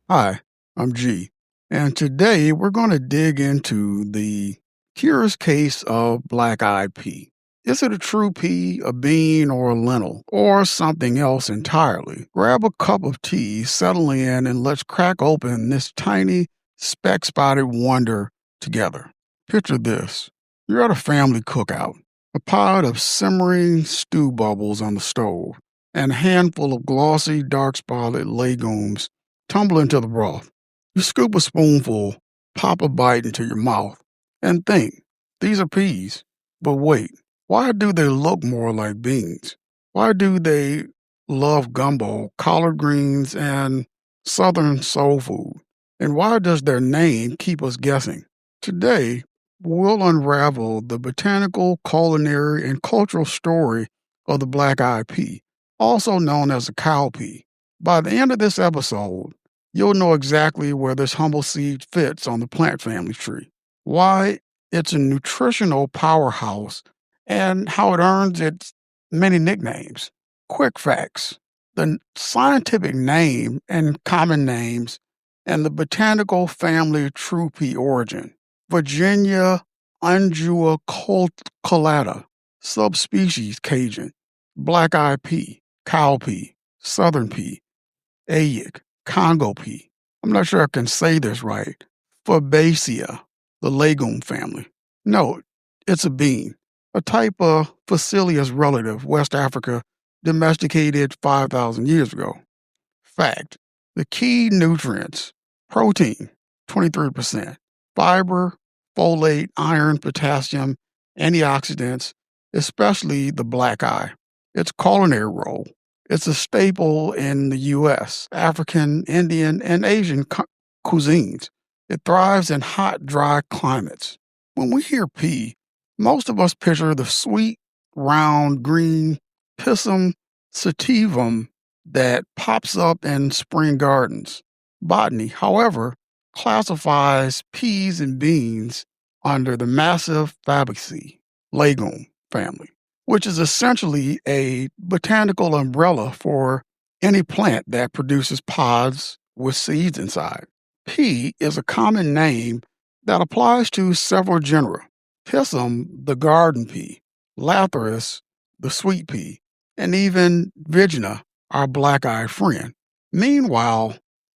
Hi, I'm G, and today we're going to dig into the curious case of black-eyed pea. Is it a true pea, a bean, or a lentil, or something else entirely? Grab a cup of tea, settle in, and let's crack open this tiny, speck-spotted wonder together. Picture this. You're at a family cookout, a pot of simmering stew bubbles on the stove, and a handful of glossy, dark-spotted legumes tumble into the broth. You scoop a spoonful, pop a bite into your mouth, and think, these are peas. But wait, why do they look more like beans? Why do they love gumbo, collard greens, and southern soul food? And why does their name keep us guessing? Today, we'll unravel the botanical, culinary, and cultural story of the black-eyed pea, also known as the cowpea. By the end of this episode, you'll know exactly where this humble seed fits on the plant family tree, why it's a nutritional powerhouse, and how it earns its many nicknames. Quick facts: the scientific name and common names, and the botanical family true pea origin. Virginia undula colata, subspecies Cajun, black-eyed pea, cowpea, southern pea, Ayic, Congo pea. I'm not sure I can say this right. Fabaceae, the legume family. No, it's a bean, a type of Phaceolus relative, West Africa, domesticated 5,000 years ago. Fact: the key nutrients: protein, 23%, fiber, folate, iron, potassium, antioxidants, especially the black eye. Its culinary role: it's a staple in the U.S., African, Indian, and Asian cuisines. It thrives in hot, dry climates. When we hear pea, most of us picture the sweet, round, green Pisum sativum that pops up in spring gardens. Botany, however, classifies peas and beans under the massive Fabaceae legume family, which is essentially a botanical umbrella for any plant that produces pods with seeds inside. Pea is a common name that applies to several genera: Pisum, the garden pea; Lathyrus, the sweet pea; and even Vigna, our black-eyed friend. Meanwhile,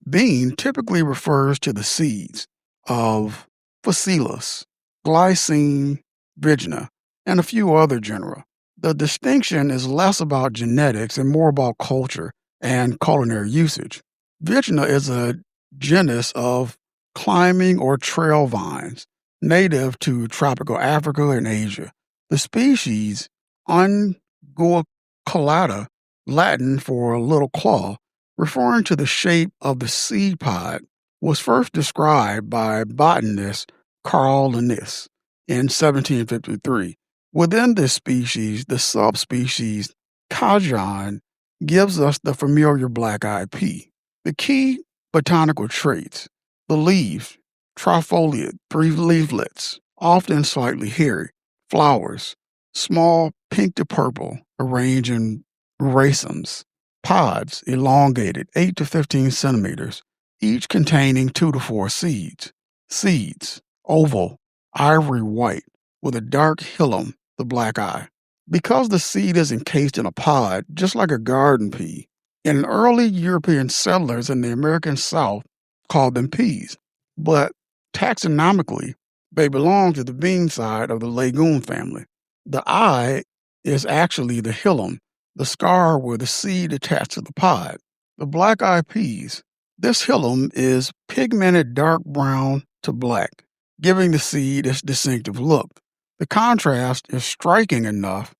bean typically refers to the seeds of Phaceolus, Glycine, Vigna, and a few other genera. The distinction is less about genetics and more about culture and culinary usage. Vigna is a genus of climbing or trail vines native to tropical Africa and Asia. The species, Unguiculata, Latin for little claw, referring to the shape of the seed pod, was first described by botanist Carl Linnaeus in 1753. Within this species, the subspecies Cajon gives us the familiar black-eyed pea. The key botanical traits: the leaves, trifoliate, three leaflets, often slightly hairy; flowers, small, pink to purple, arranged in racemes; pods, elongated, 8 to 15 centimeters, each containing 2 to 4 seeds; seeds, oval, ivory white, with a dark hilum, the black eye. Because the seed is encased in a pod, just like a garden pea, and early European settlers in the American South called them peas. But taxonomically, they belong to the bean side of the legume family. The eye is actually the hilum, the scar where the seed attached to the pod. The black-eyed peas. This hilum is pigmented dark brown to black, giving the seed its distinctive look. The contrast is striking enough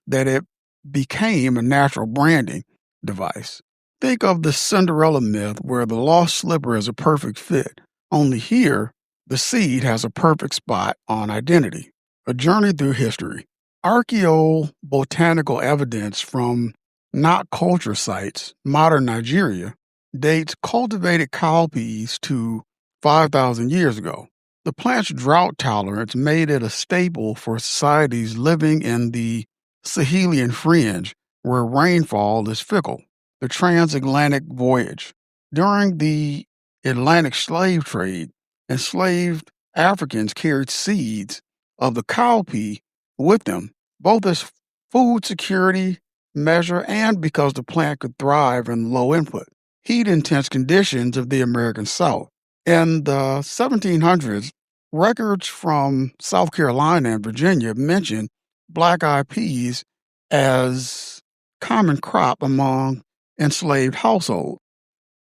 that it became a natural branding device. Think of the Cinderella myth where the lost slipper is a perfect fit, only here, the seed has a perfect spot on identity. A journey through history. Archaeobotanical evidence from not culture sites, modern Nigeria, dates cultivated cowpeas to 5,000 years ago. The plant's drought tolerance made it a staple for societies living in the Sahelian fringe, where rainfall is fickle. The transatlantic voyage. During the Atlantic slave trade, enslaved Africans carried seeds of the cowpea with them, both as food security measure and because the plant could thrive in low input, heat intense conditions of the American South. In the 1700s, records from South Carolina and Virginia mention black eyed peas as common crop among enslaved households.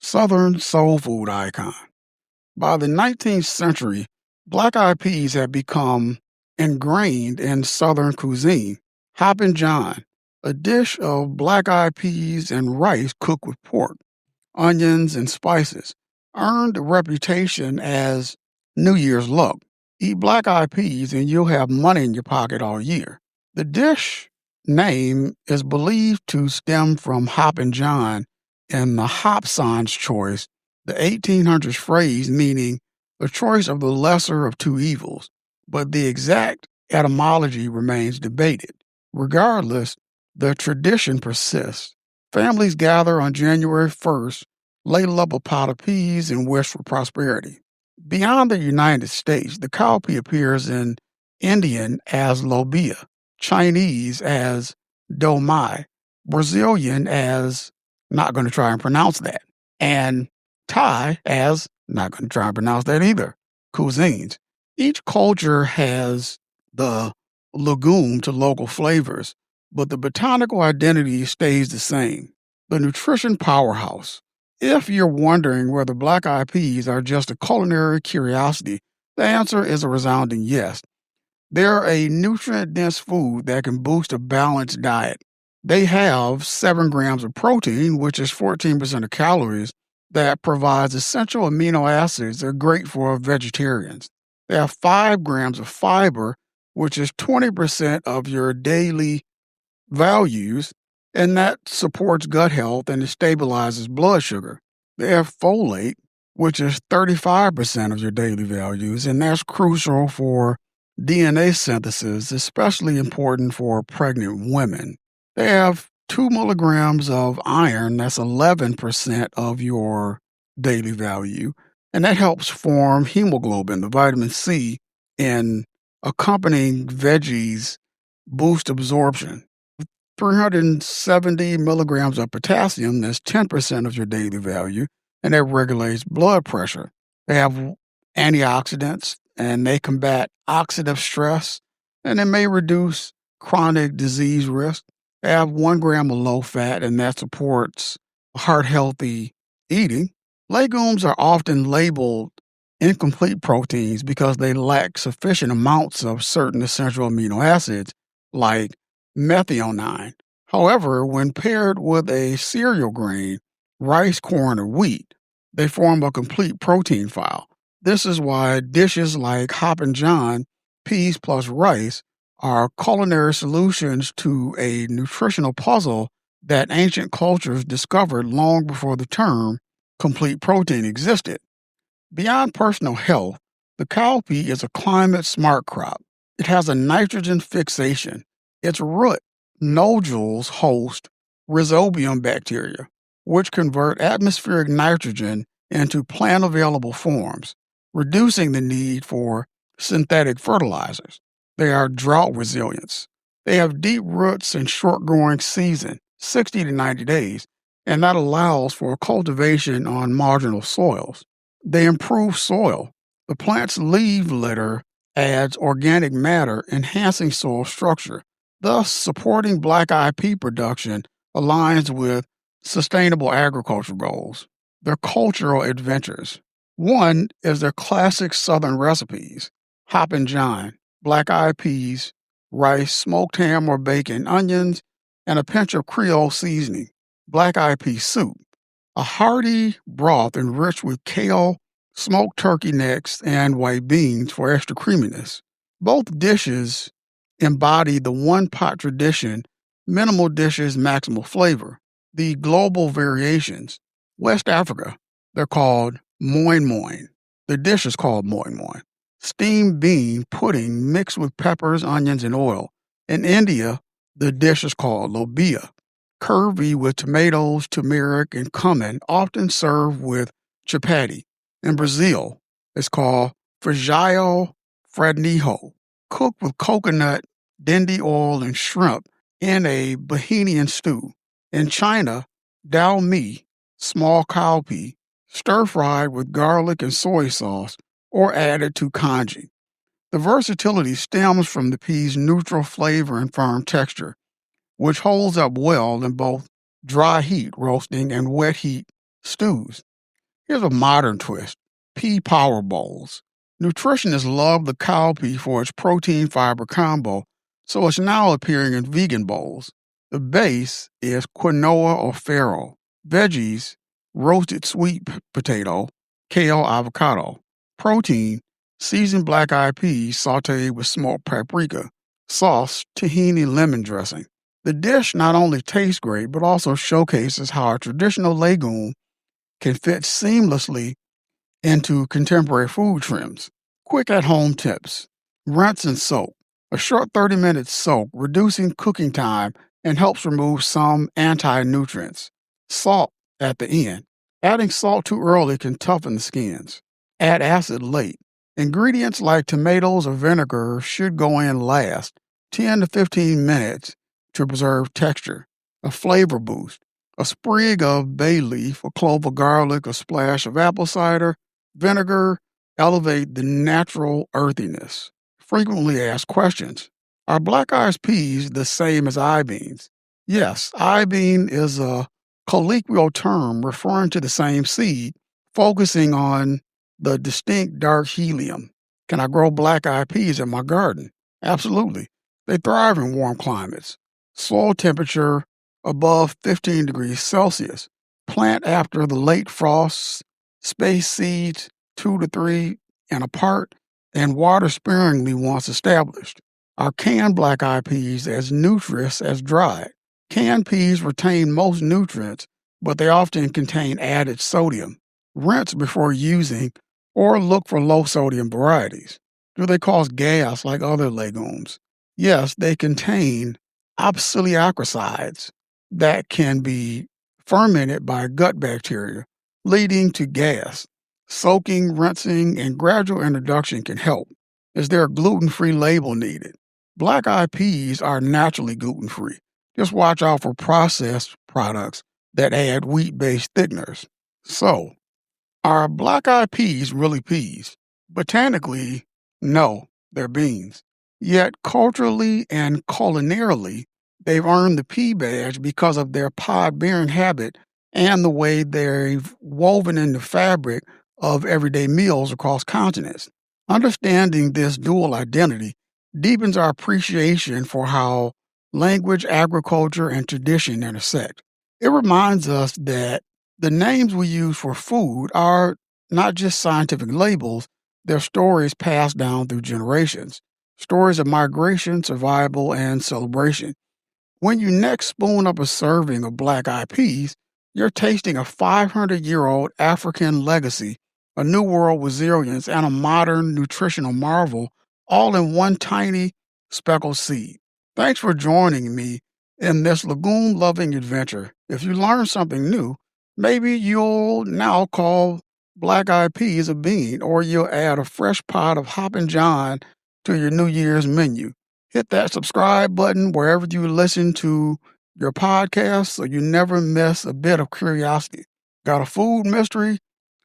Southern soul food icon. By the 19th century, black eyed peas had become ingrained in Southern cuisine. Hoppin' John, a dish of black eyed peas and rice cooked with pork, onions, and spices, earned a reputation as New Year's luck. Eat black eyed peas and you'll have money in your pocket all year. The dish name is believed to stem from Hoppin' John and the Hobson's choice, the 1800s phrase meaning the choice of the lesser of two evils, but the exact etymology remains debated. Regardless, the tradition persists. Families gather on January 1st, ladle up a pot of peas, and wish for prosperity. Beyond the United States, the cowpea appears in Indian as lobia, Chinese as domai, Brazilian as not going to try and pronounce that, and Thai as not going to try and pronounce that either. Cuisines. Each culture has the legume to local flavors, but the botanical identity stays the same. The nutrition powerhouse. If you're wondering whether black eyed peas are just a culinary curiosity, the answer is a resounding yes. They're a nutrient dense food that can boost a balanced diet. They have 7 grams of protein, which is 14% of calories, that provides essential amino acids that are great for vegetarians. They have 5 grams of fiber, which is 20% of your daily values, and that supports gut health and it stabilizes blood sugar. They have folate, which is 35% of your daily values, and that's crucial for DNA synthesis, especially important for pregnant women. They have 2 milligrams of iron, that's 11% of your daily value, and that helps form hemoglobin, the vitamin C, in accompanying veggies boost absorption. 370 milligrams of potassium, that's 10% of your daily value, and that regulates blood pressure. They have antioxidants, and they combat oxidative stress, and they may reduce chronic disease risk. They have 1 gram of low fat, and that supports heart healthy eating. Legumes are often labeled incomplete proteins because they lack sufficient amounts of certain essential amino acids like methionine. However, when paired with a cereal grain, rice, corn, or wheat, they form a complete protein file. This is why dishes like Hoppin' John, peas plus rice, are culinary solutions to a nutritional puzzle that ancient cultures discovered long before the term complete protein existed. Beyond personal health, the cowpea is a climate smart crop. It has a nitrogen fixation. Its root nodules host rhizobium bacteria, which convert atmospheric nitrogen into plant available forms, reducing the need for synthetic fertilizers. They are drought resilient. They have deep roots and short growing season, 60 to 90 days, and that allows for cultivation on marginal soils. They improve soil. The plant's leaf litter adds organic matter, enhancing soil structure. Thus, supporting black eyed pea production aligns with sustainable agriculture goals. Their cultural adventures. One is their classic Southern recipes: Hoppin' John, black eyed peas, rice, smoked ham or bacon, onions, and a pinch of Creole seasoning. Black eyed pea soup, a hearty broth enriched with kale, smoked turkey necks, and white beans for extra creaminess. Both dishes embody the one pot tradition, minimal dishes, maximal flavor. The global variations. West Africa, they're called moin moin. The dish is called moin moin. Steamed bean pudding mixed with peppers, onions, and oil. In India, the dish is called lobia. Curvy with tomatoes, turmeric, and cumin, often served with chapati. In Brazil, it's called feijão fradinho, cooked with coconut, dindi oil, and shrimp in a Bahamian stew. In China, dao mi, small cowpea, stir-fried with garlic and soy sauce or added to congee. The versatility stems from the pea's neutral flavor and firm texture, which holds up well in both dry heat roasting and wet heat stews. Here's a modern twist: pea power bowls. Nutritionists love the cowpea for its protein fiber combo, so it's now appearing in vegan bowls. The base is quinoa or farro, veggies, roasted sweet potato, kale, avocado. Protein, seasoned black eyed peas sauteed with smoked paprika, sauce, tahini lemon dressing. The dish not only tastes great, but also showcases how a traditional legume can fit seamlessly into contemporary food trends. Quick at home tips: rinse and soak. A short 30-minute soak, reducing cooking time and helps remove some anti nutrients. Salt at the end. Adding salt too early can toughen the skins. Add acid late. Ingredients like tomatoes or vinegar should go in last, 10 to 15 minutes, to preserve texture. A flavor boost: a sprig of bay leaf, a clove of garlic, a splash of apple cider vinegar elevate the natural earthiness. Frequently asked questions: are black eyed peas the same as I-beans? Yes, I-bean is a colloquial term referring to the same seed, focusing on the distinct dark helium. Can I grow black eyed peas in my garden? Absolutely. They thrive in warm climates. Soil temperature above 15 degrees Celsius. Plant after the late frosts. Space seeds 2 to 3 and apart, and water sparingly once established. Are canned black eyed peas as nutritious as dried? Canned peas retain most nutrients, but they often contain added sodium. Rinse before using or look for low sodium varieties. Do they cause gas like other legumes? Yes, they contain oxaliacrisides that can be fermented by gut bacteria, leading to gas. Soaking, rinsing, and gradual introduction can help. Is there a gluten-free label needed? Black eyed peas are naturally gluten-free. Just watch out for processed products that add wheat-based thickeners. So, are black eyed peas really peas? Botanically, no, they're beans. Yet culturally and culinarily, they've earned the pea badge because of their pod bearing habit and the way they've woven in the fabric of everyday meals across continents. Understanding this dual identity deepens our appreciation for how language, agriculture, and tradition intersect. It reminds us that the names we use for food are not just scientific labels, they're stories passed down through generations, stories of migration, survival, and celebration. When you next spoon up a serving of black eyed peas, you're tasting a 500-year-old African legacy, a new world resilience, and a modern nutritional marvel, all in one tiny speckled seed. Thanks for joining me in this legume loving adventure. If you learned something new, maybe you'll now call black eyed peas a bean, or you'll add a fresh pot of Hoppin' John to your New Year's menu. Hit that subscribe button wherever you listen to your podcast so you never miss a bit of curiosity. Got a food mystery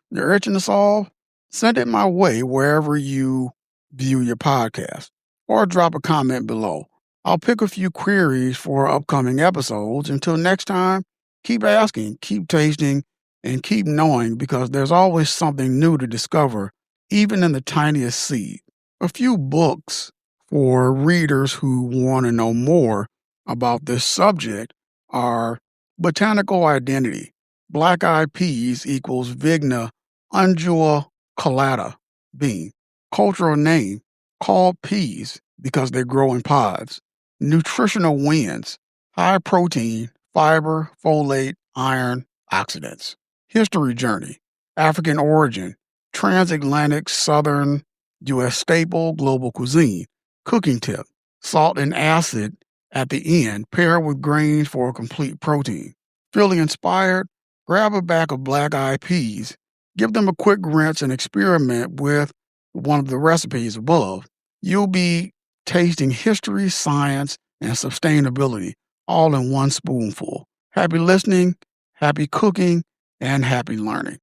you're itching to solve? Send it my way wherever you view your podcast, or drop a comment below. I'll pick a few queries for upcoming episodes. Until next time, keep asking, keep tasting, and keep knowing, because there's always something new to discover, even in the tiniest seed. A few books for readers who want to know more about this subject are Botanical Identity. Black eyed peas equals Vigna undula collata bean. Cultural name: called peas because they grow in pods. Nutritional wins: high protein, fiber, folate, iron, oxidants. History journey: African origin, transatlantic, southern U.S. staple, global cuisine. Cooking tip: salt and acid at the end, pair with grains for a complete protein. Feeling inspired? Grab a bag of black eyed peas. Give them a quick rinse and experiment with one of the recipes above. You'll be tasting history, science, and sustainability all in one spoonful. Happy listening, happy cooking, and happy learning.